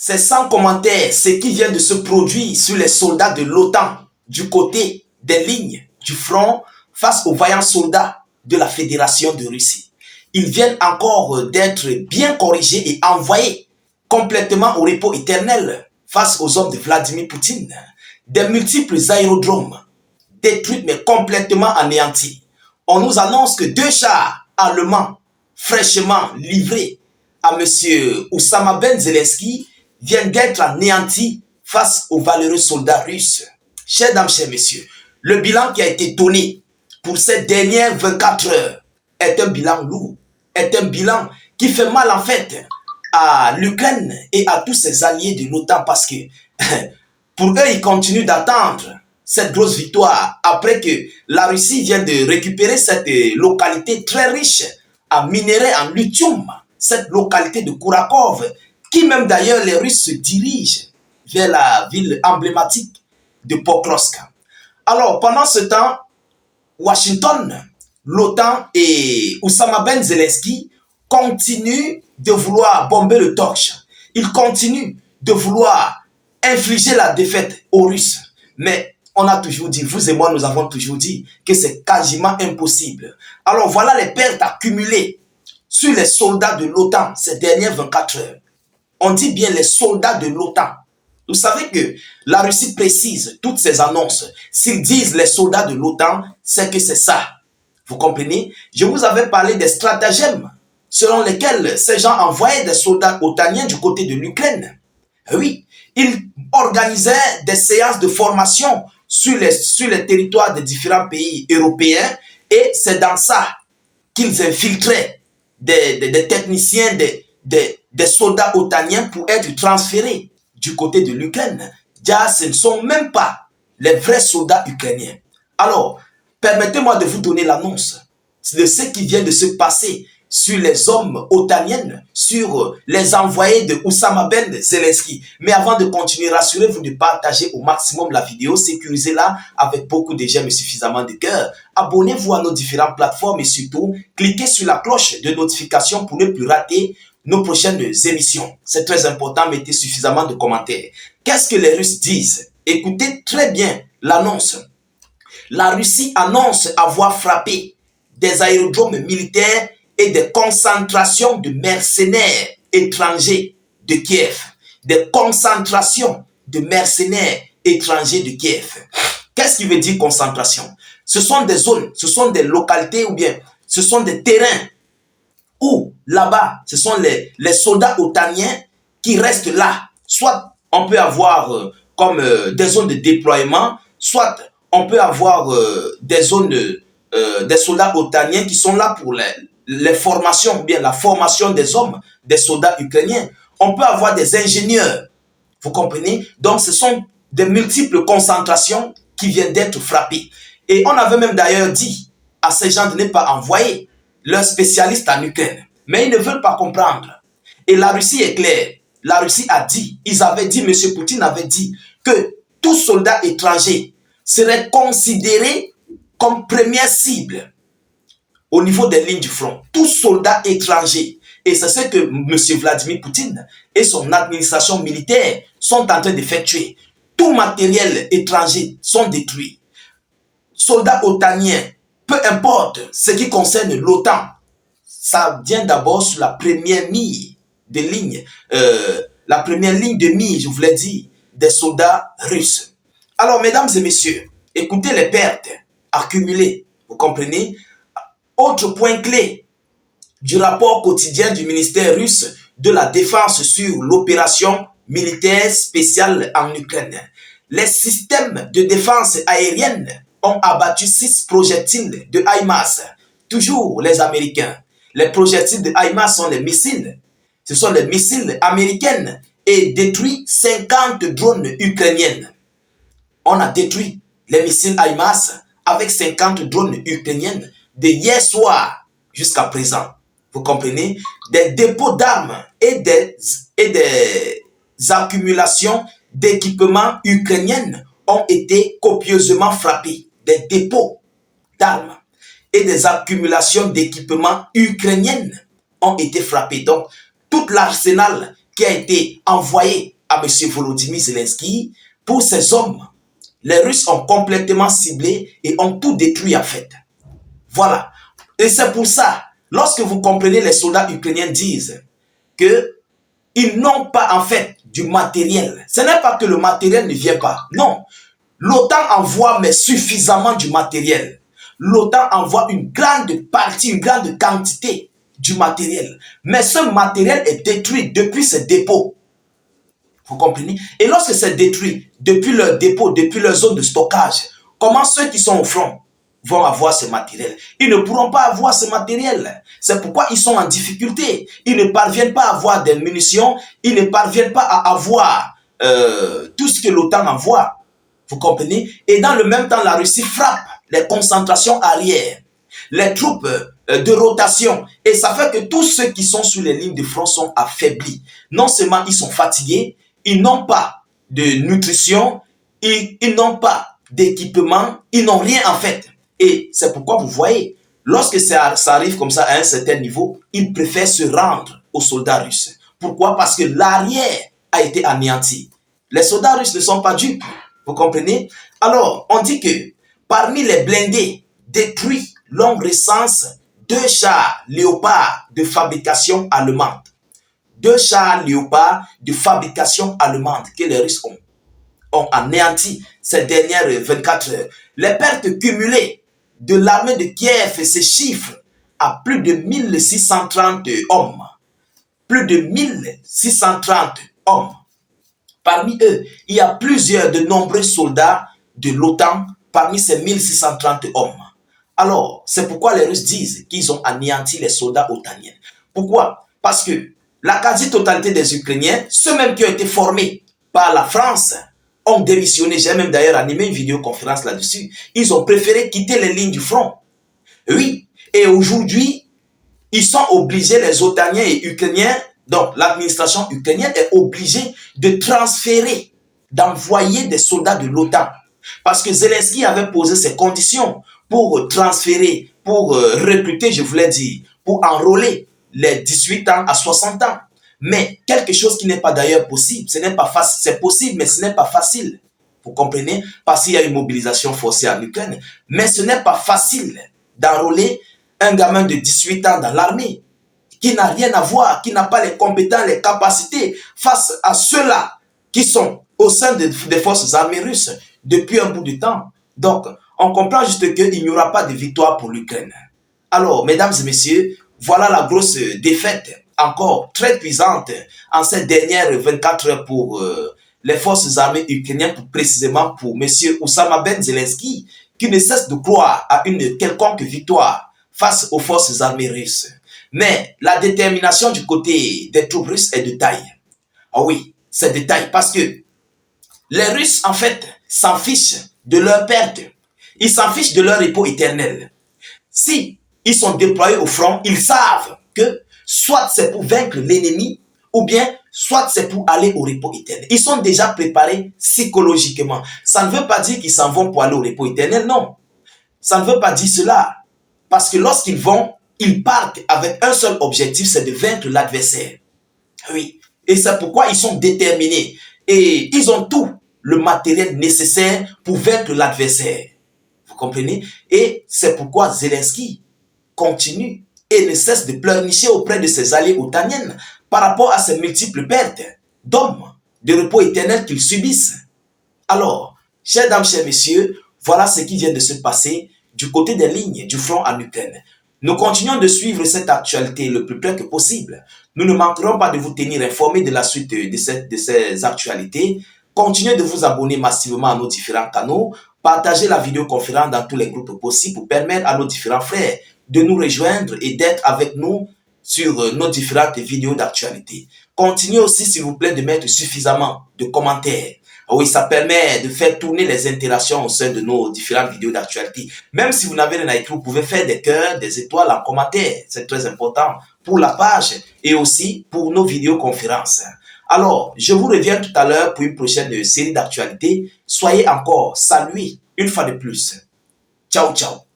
C'est sans commentaire ce qui vient de se produire sur les soldats de l'OTAN du côté des lignes du front face aux vaillants soldats de la Fédération de Russie. Ils viennent encore d'être bien corrigés et envoyés complètement au repos éternel face aux hommes de Vladimir Poutine. Des multiples aérodromes détruits mais complètement anéantis. On nous annonce que 2 chars allemands fraîchement livrés à M. Oussama Ben Zelensky viennent d'être anéantis face aux valeureux soldats russes. Chers dames, chers messieurs, le bilan qui a été donné pour ces dernières 24 heures est un bilan lourd, est un bilan qui fait mal en fait à l'Ukraine et à tous ses alliés de l'OTAN parce que pour eux, ils continuent d'attendre cette grosse victoire après que la Russie vient de récupérer cette localité très riche en minerais, en lithium, cette localité de Kourakov, qui même d'ailleurs les Russes se dirigent vers la ville emblématique de Pokrovsk. Alors pendant ce temps, Washington, l'OTAN et Oussama Ben Zelensky continuent de vouloir bomber le torche. Ils continuent de vouloir infliger la défaite aux Russes. Mais on a toujours dit, vous et moi, nous avons toujours dit que c'est quasiment impossible. Alors voilà les pertes accumulées sur les soldats de l'OTAN ces dernières 24 heures. On dit bien les soldats de l'OTAN. Vous savez que la Russie précise toutes ces annonces. S'ils disent les soldats de l'OTAN, c'est que c'est ça. Vous comprenez? Je vous avais parlé des stratagèmes selon lesquels ces gens envoyaient des soldats otaniens du côté de l'Ukraine. Oui, ils organisaient des séances de formation sur les territoires des différents pays européens et c'est dans ça qu'ils infiltraient des techniciens, des soldats otaniens pour être transférés du côté de l'Ukraine. Déjà, ce ne sont même pas les vrais soldats ukrainiens. Alors, permettez-moi de vous donner l'annonce de ce qui vient de se passer sur les hommes otaniennes, sur les envoyés de Oussama Ben Zelensky. Mais avant de continuer, rassurez-vous de partager au maximum la vidéo, sécurisez-la avec beaucoup de j'aime et suffisamment de cœur. Abonnez-vous à nos différentes plateformes et surtout, cliquez sur la cloche de notification pour ne plus rater nos prochaines émissions. C'est très important, mettez suffisamment de commentaires. Qu'est-ce que les Russes disent? Écoutez très bien l'annonce. La Russie annonce avoir frappé des aérodromes militaires et des concentrations de mercenaires étrangers de Kiev. Des concentrations de mercenaires étrangers de Kiev. Qu'est-ce qui veut dire concentration? Ce sont des zones, ce sont des localités ou bien ce sont des terrains où là-bas, ce sont les soldats otaniens qui restent là. Soit on peut avoir comme des zones de déploiement, soit on peut avoir des zones des soldats otaniens qui sont là pour les formations, ou bien la formation des hommes, des soldats ukrainiens. On peut avoir des ingénieurs, vous comprenez? Donc ce sont des multiples concentrations qui viennent d'être frappées. Et on avait même d'ailleurs dit à ces gens de ne pas envoyer leurs spécialistes en Ukraine. Mais ils ne veulent pas comprendre. Et la Russie est claire. La Russie a dit, ils avaient dit, M. Poutine avait dit que tout soldat étranger serait considéré comme première cible au niveau des lignes du front. Tout soldat étranger. Et c'est ce que M. Vladimir Poutine et son administration militaire sont en train d'effectuer. Tout matériel étranger sont détruits. Soldats otaniens, peu importe ce qui concerne l'OTAN, ça vient d'abord sur la première ligne de ligne, la première ligne de mire, je voulais dire, des soldats russes. Alors, mesdames et messieurs, écoutez les pertes accumulées, vous comprenez? Autre point clé du rapport quotidien du ministère russe de la Défense sur l'opération militaire spéciale en Ukraine. Les systèmes de défense aérienne ont abattu 6 projectiles de HIMARS, toujours les Américains. Les projectiles de HIMARS sont les missiles. Ce sont les missiles américains et détruit 50 drones ukrainiens. On a détruit les missiles HIMARS avec 50 drones ukrainiens de hier soir jusqu'à présent. Vous comprenez? Des dépôts d'armes et des accumulations d'équipements ukrainiens ont été copieusement frappés. Des dépôts d'armes et des accumulations d'équipements ukrainiens ont été frappés. Donc, tout l'arsenal qui a été envoyé à M. Volodymyr Zelensky pour ces hommes. Les Russes ont complètement ciblé et ont tout détruit en fait. Voilà. Et c'est pour ça, lorsque vous comprenez, les soldats ukrainiens disent que ils n'ont pas en fait du matériel. Ce n'est pas que le matériel ne vient pas. Non. L'OTAN envoie mais suffisamment du matériel. L'OTAN envoie une grande partie, une grande quantité du matériel. Mais ce matériel est détruit depuis ses dépôts. Vous comprenez? Et lorsque c'est détruit depuis leur dépôt, depuis leur zone de stockage, comment ceux qui sont au front vont avoir ce matériel? Ils ne pourront pas avoir ce matériel. C'est pourquoi ils sont en difficulté. Ils ne parviennent pas à avoir des munitions. Ils ne parviennent pas à avoir tout ce que l'OTAN envoie. Vous comprenez? Et dans le même temps, la Russie frappe les concentrations arrière, les troupes de rotation. Et ça fait que tous ceux qui sont sur les lignes de front sont affaiblis. Non seulement ils sont fatigués, ils n'ont pas de nutrition, ils n'ont pas d'équipement, ils n'ont rien en fait. Et c'est pourquoi vous voyez, lorsque ça arrive comme ça à un certain niveau, ils préfèrent se rendre aux soldats russes. Pourquoi? Parce que l'arrière a été anéanti. Les soldats russes ne sont pas dupes. Vous comprenez? Alors, on dit que parmi les blindés détruits longue recense 2 chars Léopard de fabrication allemande. 2 chars Léopard de fabrication allemande que les Russes ont anéanti ces dernières 24 heures. Les pertes cumulées de l'armée de Kiev se chiffrent à plus de 1630 hommes. Plus de 1630 hommes. Parmi eux, il y a plusieurs de nombreux soldats de l'OTAN parmi ces 1630 hommes. Alors, c'est pourquoi les Russes disent qu'ils ont anéanti les soldats otaniens. Pourquoi? Parce que la quasi-totalité des Ukrainiens, ceux mêmes qui ont été formés par la France, ont démissionné. J'ai même d'ailleurs animé une vidéoconférence là-dessus. Ils ont préféré quitter les lignes du front. Oui, et aujourd'hui, ils sont obligés, les otaniens et ukrainiens, donc l'administration ukrainienne est obligée de transférer, d'envoyer des soldats de l'OTAN. Parce que Zelensky avait posé ses conditions pour transférer, pour recruter, je voulais dire, pour enrôler les 18 ans à 60 ans. Mais quelque chose qui n'est pas d'ailleurs possible, ce n'est pas facile, c'est possible, mais ce n'est pas facile. Vous comprenez? Parce qu'il y a une mobilisation forcée en Ukraine. Mais ce n'est pas facile d'enrôler un gamin de 18 ans dans l'armée, qui n'a rien à voir, qui n'a pas les compétences, les capacités, face à ceux-là qui sont au sein des forces armées russes depuis un bout de temps. Donc, on comprend juste qu'il n'y aura pas de victoire pour l'Ukraine. Alors, mesdames et messieurs, voilà la grosse défaite, encore très puissante, en ces dernières 24 heures pour les forces armées ukrainiennes, précisément pour M. Oussama Ben Zelensky, qui ne cesse de croire à une quelconque victoire face aux forces armées russes. Mais la détermination du côté des troupes russes est de taille. Ah oui, c'est de taille parce que les Russes, en fait, s'en fichent de leur perte. Ils s'en fichent de leur repos éternel. Si ils sont déployés au front, ils savent que soit c'est pour vaincre l'ennemi, ou bien soit c'est pour aller au repos éternel. Ils sont déjà préparés psychologiquement. Ça ne veut pas dire qu'ils s'en vont pour aller au repos éternel, non. Ça ne veut pas dire cela. Parce que lorsqu'ils vont, ils partent avec un seul objectif, c'est de vaincre l'adversaire. Oui. Et c'est pourquoi ils sont déterminés. Et ils ont tout le matériel nécessaire pour vaincre l'adversaire. Vous comprenez? Et c'est pourquoi Zelensky continue et ne cesse de pleurnicher auprès de ses alliés otaniens par rapport à ces multiples pertes d'hommes, de repos éternel qu'ils subissent. Alors, chers dames, chers messieurs, voilà ce qui vient de se passer du côté des lignes du front en Ukraine. Nous continuons de suivre cette actualité le plus près que possible. Nous ne manquerons pas de vous tenir informés de la suite de ces actualités. Continuez de vous abonner massivement à nos différents canaux. Partagez la vidéoconférence dans tous les groupes possibles pour permettre à nos différents frères de nous rejoindre et d'être avec nous sur nos différentes vidéos d'actualité. Continuez aussi, s'il vous plaît, de mettre suffisamment de commentaires. Oui, ça permet de faire tourner les interactions au sein de nos différentes vidéos d'actualité. Même si vous n'avez rien à écrire, vous pouvez faire des cœurs, des étoiles en commentaire. C'est très important pour la page et aussi pour nos vidéoconférences. Alors, je vous reviens tout à l'heure pour une prochaine série d'actualités. Soyez encore salués une fois de plus. Ciao, ciao.